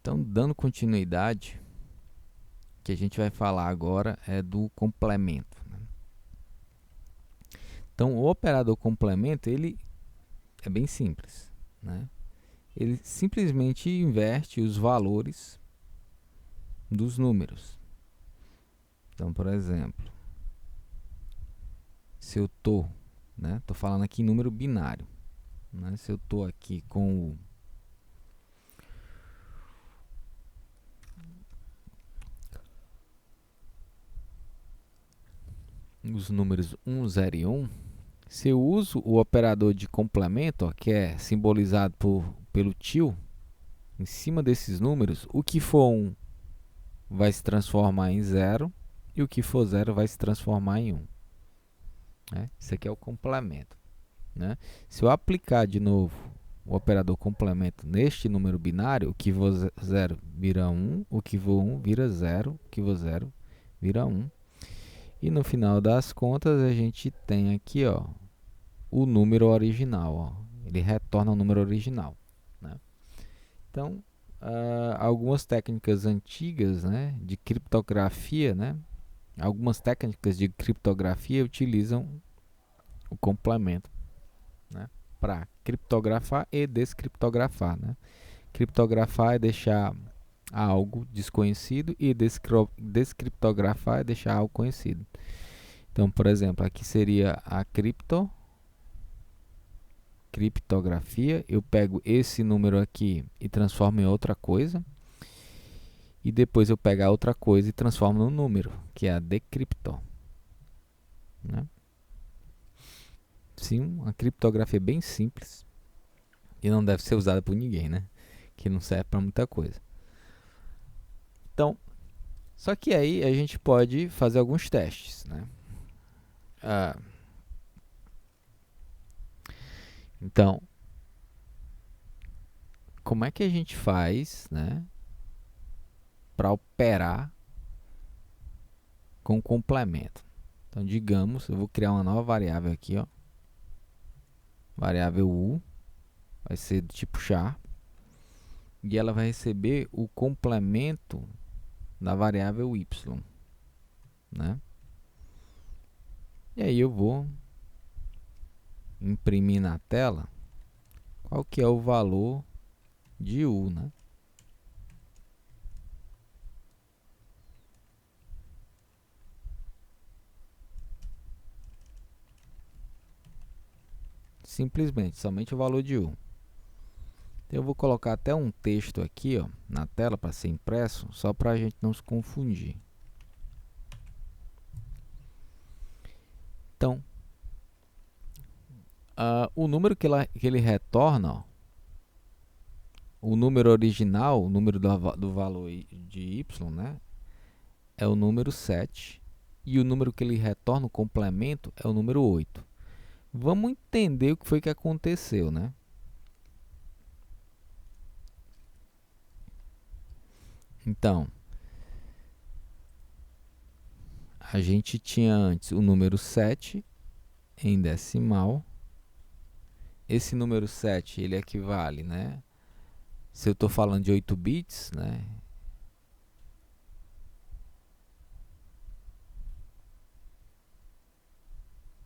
Então, dando continuidade, o que a gente vai falar agora é do complemento, né? Então, o operador complemento, ele é bem simples, né? Ele simplesmente inverte os valores dos números. Então, por exemplo, se eu tô, né, tô falando aqui em número binário, né? Se eu tô aqui com os números 1, 0 e 1, se eu uso o operador de complemento, ó, que é simbolizado pelo tio, em cima desses números, o que for 1 vai se transformar em 0 e o que for 0 vai se transformar em 1. Né? Isso aqui é o complemento. Né? Se eu aplicar de novo o operador complemento neste número binário, o que for 0 vira 1, o que for 1 vira 0, o que for 0 vira 1. E no final das contas a gente tem aqui, ó, o número original. Ó. Ele retorna o número original. Né? Então, algumas técnicas antigas, né, de criptografia, né, algumas técnicas de criptografia utilizam o complemento, né, para criptografar e descriptografar. Né? Criptografar é deixar algo desconhecido e descriptografar é deixar algo conhecido. Então, por exemplo, aqui seria a criptografia. Eu pego esse número aqui e transformo em outra coisa. E depois eu pego a outra coisa e transformo no número, que é a decripto. Né? Sim, uma criptografia bem simples e não deve ser usada por ninguém, né? Que não serve para muita coisa. Então, só que aí a gente pode fazer alguns testes, né? Então, como é que a gente faz, né, para operar com complemento? Então, digamos, eu vou criar uma nova variável aqui, ó. Variável u, vai ser do tipo char, e ela vai receber o complemento da variável y, né? E aí eu vou imprimir na tela qual que é o valor de u, né? Simplesmente, somente o valor de u. Então, eu vou colocar até um texto aqui, ó, na tela para ser impresso, só para a gente não se confundir. Então, o número que ele retorna, ó, o número original, o número do valor de y, né, é o número 7. E o número que ele retorna, o complemento, é o número 8. Vamos entender o que foi que aconteceu, né? Então, a gente tinha antes o número 7 em decimal. Esse número 7, ele equivale, né? Se eu estou falando de 8 bits, né?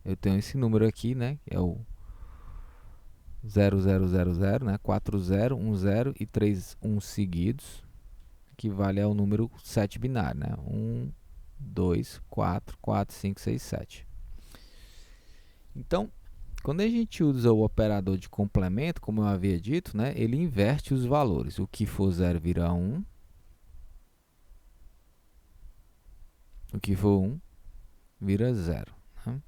Eu tenho esse número aqui, né? Que é o 0000, né? 40, 10 e 3 1 seguidos, que vale ao número 7 binário, né? 1, 2, 4, 4, 5, 6, 7. Então, quando a gente usa o operador de complemento, como eu havia dito, né? Ele inverte os valores. O que for 0 vira 1. O que for 1 vira 0. Né?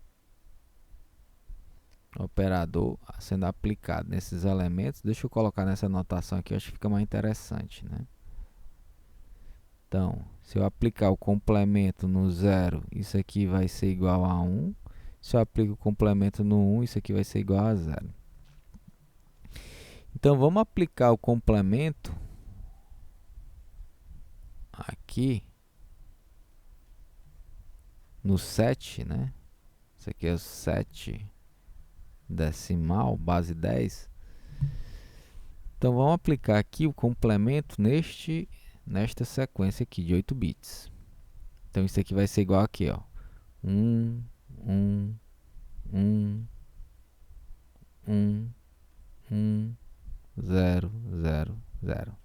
Operador sendo aplicado nesses elementos. Deixa eu colocar nessa anotação aqui, eu acho que fica mais interessante, né? Então, se eu aplicar o complemento no 0, isso aqui vai ser igual a 1. Se eu aplico o complemento no 1, isso aqui vai ser igual a 0. Então, vamos aplicar o complemento aqui no 7, né? Isso aqui é o 7 decimal, base 10. Então vamos aplicar aqui o complemento nesta sequência aqui de 8 bits. Então isso aqui vai ser igual aqui, ó. 1, 1, 1, 1, 1, 0, 0, 0.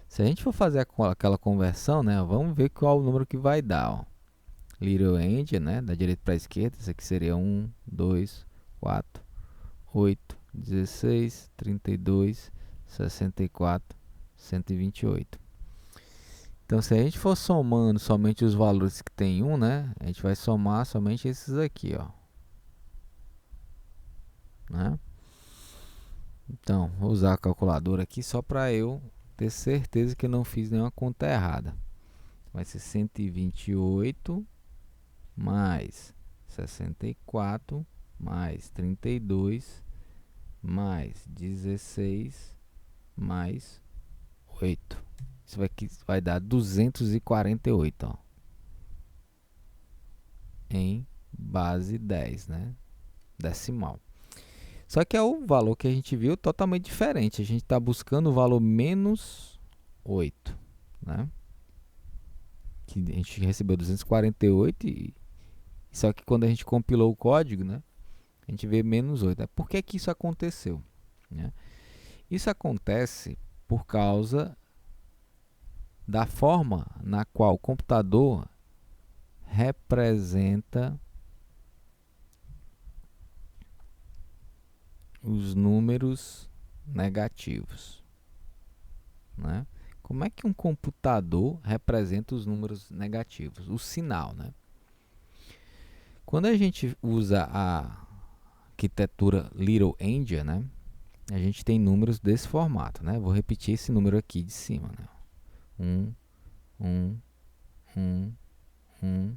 Se a gente for fazer aquela conversão, né, vamos ver qual o número que vai dar, ó. Little Endian, né, da direita para a esquerda, isso aqui seria 1, 2, 4, 8, 16, 32, 64, 128. Então, se a gente for somando somente os valores que tem 1, né, a gente vai somar somente esses aqui, ó. Né? Então, vou usar a calculadora aqui só para eu ter certeza que eu não fiz nenhuma conta errada. Vai ser 128 mais 64 mais 32 mais 16 mais 8. Isso vai dar 248, ó, em base 10, né? Decimal. Só que é o valor que a gente viu totalmente diferente. A gente está buscando o valor menos 8, né? Que a gente recebeu 248, só que quando a gente compilou o código, né, a gente vê menos 8. Por que que isso aconteceu? Né? Isso acontece por causa da forma na qual o computador representa os números negativos, né? Como é que um computador representa os números negativos? O sinal, né? Quando a gente usa a arquitetura Little Endian, né, a gente tem números desse formato, né? Vou repetir esse número aqui de cima, né? 1, 1, 1, 1,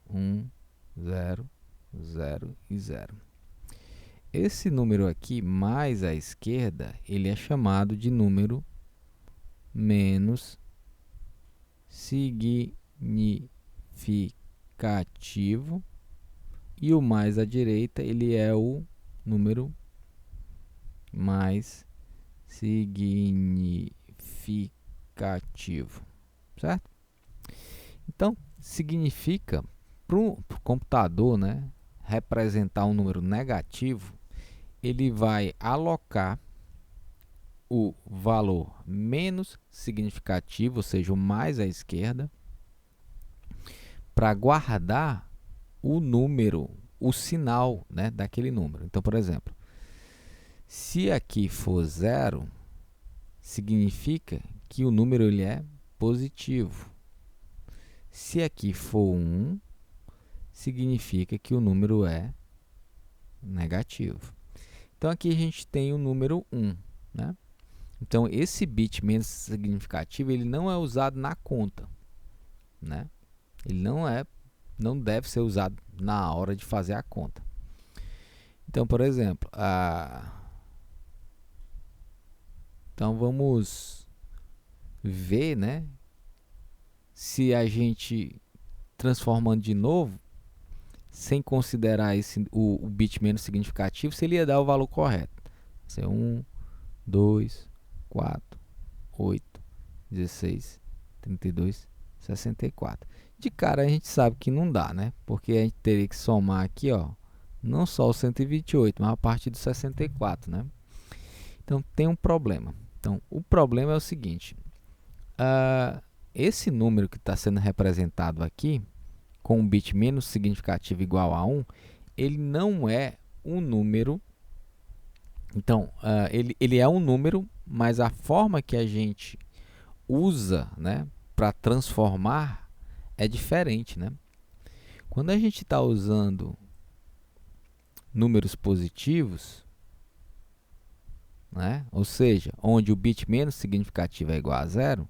1, 0, 0 e 0. Esse número aqui, mais à esquerda, ele é chamado de número menos significativo, e o mais à direita, ele é o número mais significativo, certo? Então, significa para o computador, né, representar um número negativo, ele vai alocar o valor menos significativo, ou seja, o mais à esquerda, para guardar o número, o sinal, né, daquele número. Então, por exemplo, se aqui for 0, significa que o número ele é positivo. Se aqui for 1, significa que o número é negativo. Então, aqui a gente tem o número 1, né? Então, esse bit menos significativo, ele não é usado na conta, né? Ele não deve ser usado na hora de fazer a conta. Então, por exemplo, então vamos ver, né, se a gente transformando de novo, sem considerar o bit menos significativo, se ele ia dar o valor correto. Vai ser 1, 2, 4, 8, 16, 32, 64. De cara a gente sabe que não dá, né? Porque a gente teria que somar aqui, ó, não só o 128, mas a parte do 64, né? Então tem um problema. Então o problema é o seguinte: esse número que está sendo representado aqui, com um bit menos significativo igual a 1, ele não é um número. Então, ele é um número, mas a forma que a gente usa, né, para transformar é diferente, né? Quando a gente está usando números positivos, né, ou seja, onde o bit menos significativo é igual a 0,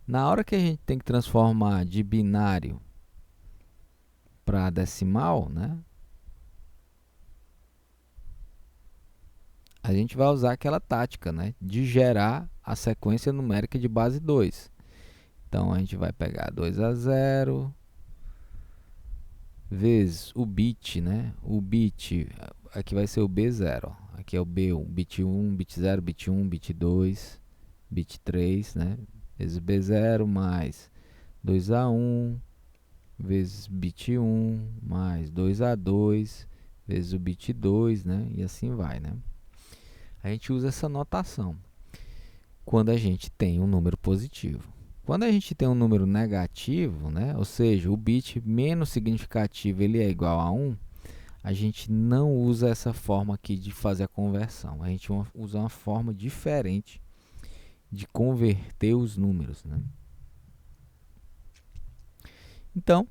na hora que a gente tem que transformar de binário para decimal, né, a gente vai usar aquela tática, né, de gerar a sequência numérica de base 2. Então, a gente vai pegar 2 a 0 vezes o bit, né? O bit aqui vai ser o B0. Ó. aqui é o B1, bit 1, bit 0, bit 1, bit 2, bit 3, né? Vezes B0 mais 2A1 vezes bit 1 mais 2A2 vezes o bit 2, né? E assim vai, né? A gente usa essa notação quando a gente tem um número positivo. Quando a gente tem um número negativo, né? Ou seja, o bit menos significativo ele é igual a 1, a gente não usa essa forma aqui de fazer a conversão. A gente usa uma forma diferente de converter os números, né? Então,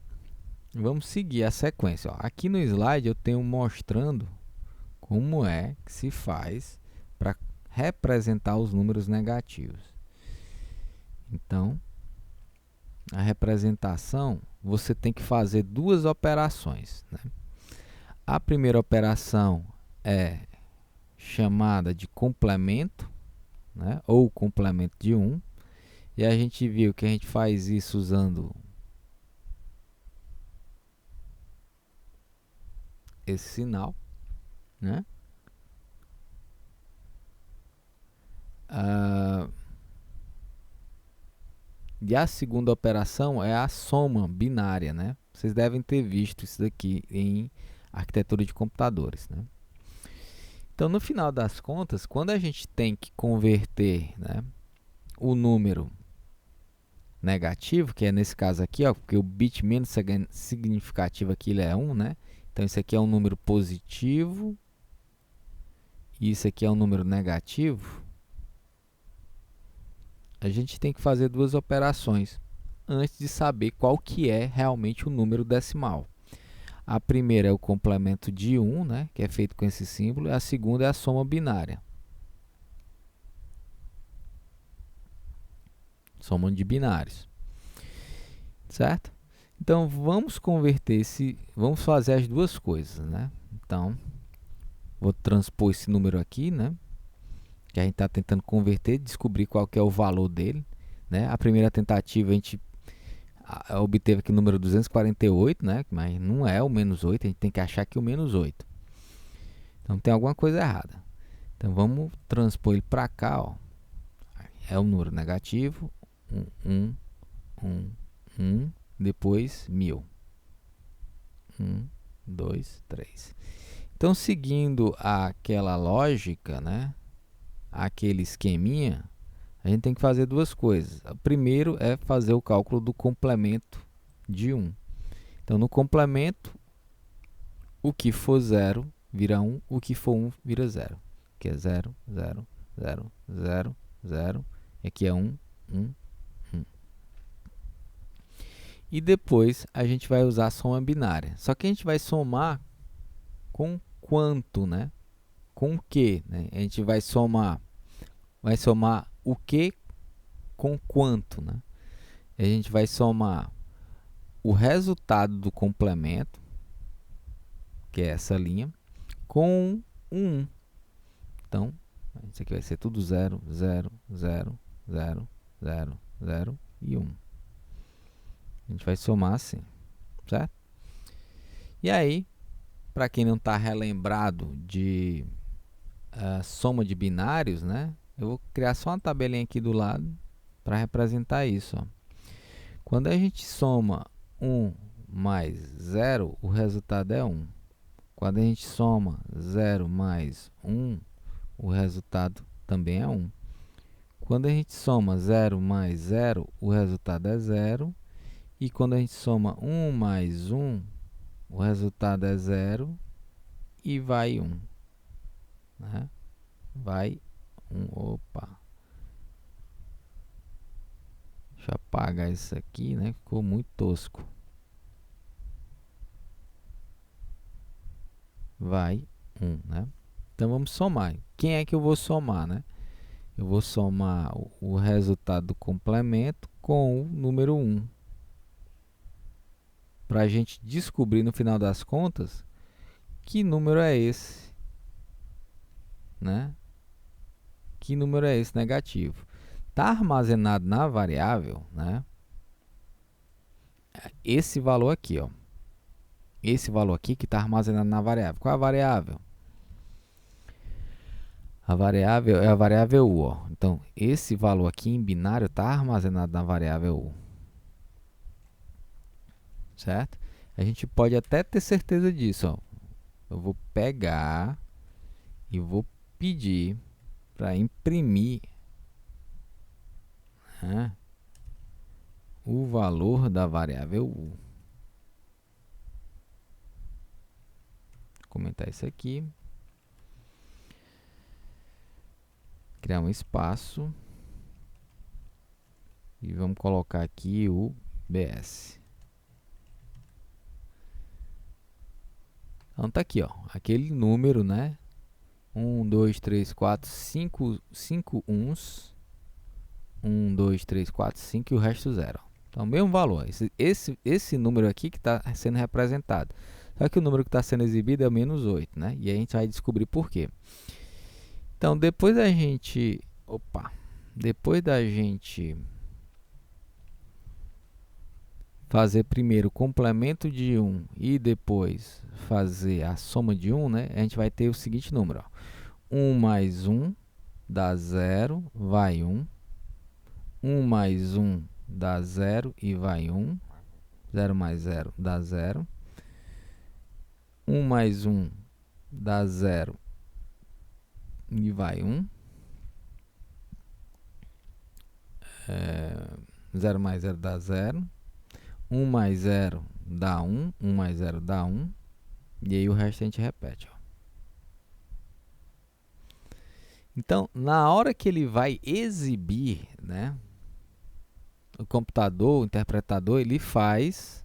vamos seguir a sequência. Ó. Aqui no slide eu tenho mostrando como é que se faz para representar os números negativos. Então, a representação, você tem que fazer duas operações, né? A primeira operação é chamada de complemento, né? Ou complemento de 1. E a gente viu que a gente faz isso usando esse sinal, né? E a segunda operação é a soma binária, né? Vocês devem ter visto isso daqui em arquitetura de computadores, né? Então, no final das contas, quando a gente tem que converter, né, o número negativo, que é nesse caso aqui, ó, porque o bit menos significativo aqui ele é 1, né? Então, isso aqui é um número positivo e isso aqui é um número negativo. A gente tem que fazer duas operações antes de saber qual que é realmente o número decimal. A primeira é o complemento de 1, né, que é feito com esse símbolo, e a segunda é a soma binária. Soma de binários. Certo? Então, vamos converter vamos fazer as duas coisas, né? Então, vou transpor esse número aqui, né, que a gente está tentando converter, descobrir qual que é o valor dele, né? A primeira tentativa a gente obteve aqui o número 248, né? Mas não é o menos 8, a gente tem que achar aqui o menos 8. Então tem alguma coisa errada. Então vamos transpor ele para cá, ó. É o número negativo, 1, depois 1000. 1, 2, 3. Então, seguindo aquela lógica, né? Aquele esqueminha, a gente tem que fazer duas coisas. O primeiro é fazer o cálculo do complemento de 1. Então, no complemento, o que for 0 vira 1, o que for 1 vira 0. Aqui é 0, 0, 0, 0, 0. E aqui é 1, 1, 1. E depois a gente vai usar a soma binária. Só que a gente vai somar com quanto, né? Com o que, né? A gente vai somar o que com quanto, né? A gente vai somar o resultado do complemento, que é essa linha, com 1. Então, isso aqui vai ser tudo 0, 0, 0, 0, 0, 0 e 1. A gente vai somar assim, certo? E aí, para quem não está relembrado de soma de binários, né? Eu vou criar só uma tabelinha aqui do lado para representar isso, ó. Quando a gente soma 1 mais 0, o resultado é 1. Quando a gente soma 0 mais 1, o resultado também é 1. Quando a gente soma 0 mais 0, o resultado é 0. E quando a gente soma 1 mais 1, o resultado é 0 e vai 1. Né? Vai 1. Opa! Deixa eu apagar isso aqui, né? Ficou muito tosco. Vai 1, né? Então, vamos somar. Quem é que eu vou somar, né? Eu vou somar o resultado do complemento com o número 1. Para a gente descobrir, no final das contas, que número é esse, né? Que número é esse negativo? Está armazenado na variável, né? Esse valor aqui, ó. Esse valor aqui que está armazenado na variável. Qual é a variável? A variável é a variável u, ó. Então, esse valor aqui em binário está armazenado na variável u. Certo? A gente pode até ter certeza disso, ó. Eu vou pegar e vou pedir para imprimir, né, o valor da variável u. Vou comentar isso aqui. Criar um espaço. E vamos colocar aqui o BS. Então tá aqui, ó, aquele número, né? 1, 2, 3, 4, 5 uns. 1, 2, 3, 4, 5 e o resto 0. Então, mesmo valor. Esse número aqui que está sendo representado. Só que o número que está sendo exibido é o menos 8, né? E aí a gente vai descobrir por quê. Então, depois da gente fazer primeiro o complemento de 1 e depois fazer a soma de 1, né? A gente vai ter o seguinte número, ó. 1 mais 1 dá 0, vai 1. 1 mais 1 dá 0 e vai 1. 0 mais 0 dá 0. 1 mais 1 dá 0 e vai 1. 0 mais 0 dá 0. 1 mais 0 dá 1. 1 mais 0 dá 1. E aí o resto a gente repete, ó. Então, na hora que ele vai exibir, né, o computador, o interpretador, ele faz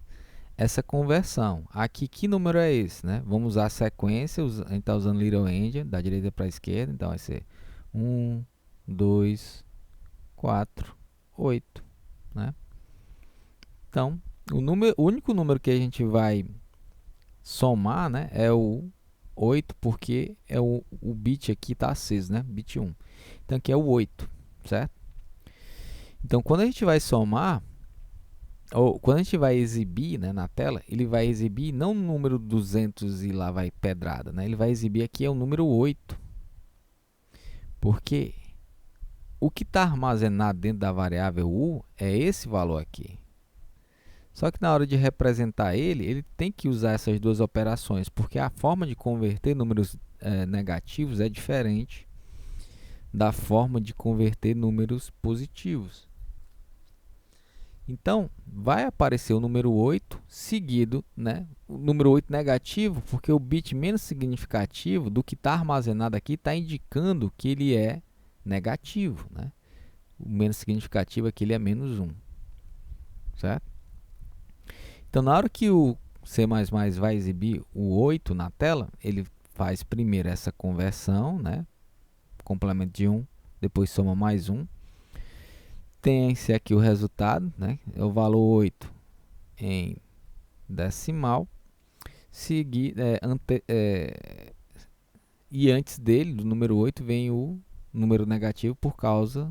essa conversão. Aqui, que número é esse, né? Vamos usar a sequência, a gente está usando Little Endian, da direita para a esquerda, então vai ser 1, 2, 4, 8, né? Então, o único número que a gente vai somar, né, é o 8, porque é o bit aqui está aceso, né? Bit 1. Então, aqui é o 8, certo? Então, quando a gente vai somar, ou quando a gente vai exibir, né, na tela, ele vai exibir não o número 200 e lá vai pedrada, né? Ele vai exibir aqui é o número 8. Porque o que está armazenado dentro da variável u é esse valor aqui. Só que na hora de representar ele tem que usar essas duas operações, porque a forma de converter números negativos é diferente da forma de converter números positivos. Então, vai aparecer o número 8 seguido, né, o número 8 negativo, porque o bit menos significativo do que está armazenado aqui está indicando que ele é negativo, né? O menos significativo aqui ele é menos 1, certo? Então, na hora que o C++ vai exibir o 8 na tela, ele faz primeiro essa conversão, né? Complemento de 1, depois soma mais 1. Tem-se aqui o resultado, né? É o valor 8 em decimal. E antes dele, do número 8, vem o número negativo por causa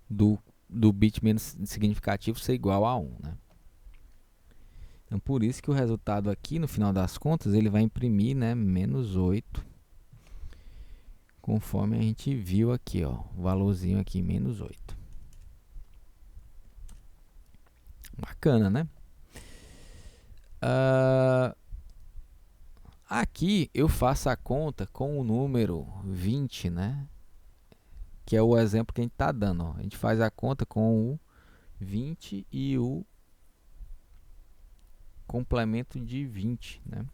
do bit menos significativo ser igual a 1, né? Então, por isso que o resultado aqui, no final das contas, ele vai imprimir, né, menos 8, conforme a gente viu aqui, ó, o valorzinho aqui, menos 8. Bacana, né? Aqui eu faço a conta com o número 20, né? Que é o exemplo que a gente está dando, ó. A gente faz a conta com o 20 e o complemento de 20, né?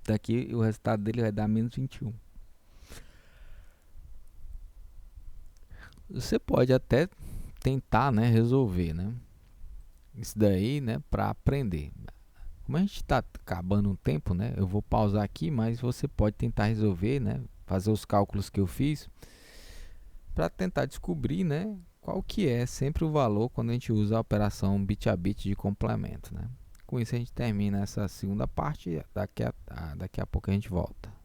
Daqui o resultado dele vai dar menos 21. Você pode até tentar, né, resolver, né, isso daí, né, para aprender. Como a gente está acabando um tempo, né, eu vou pausar aqui, mas você pode tentar resolver, né, fazer os cálculos que eu fiz para tentar descobrir, né, qual que é sempre o valor quando a gente usa a operação bit a bit de complemento, né. Com isso a gente termina essa segunda parte, daqui a pouco a gente volta.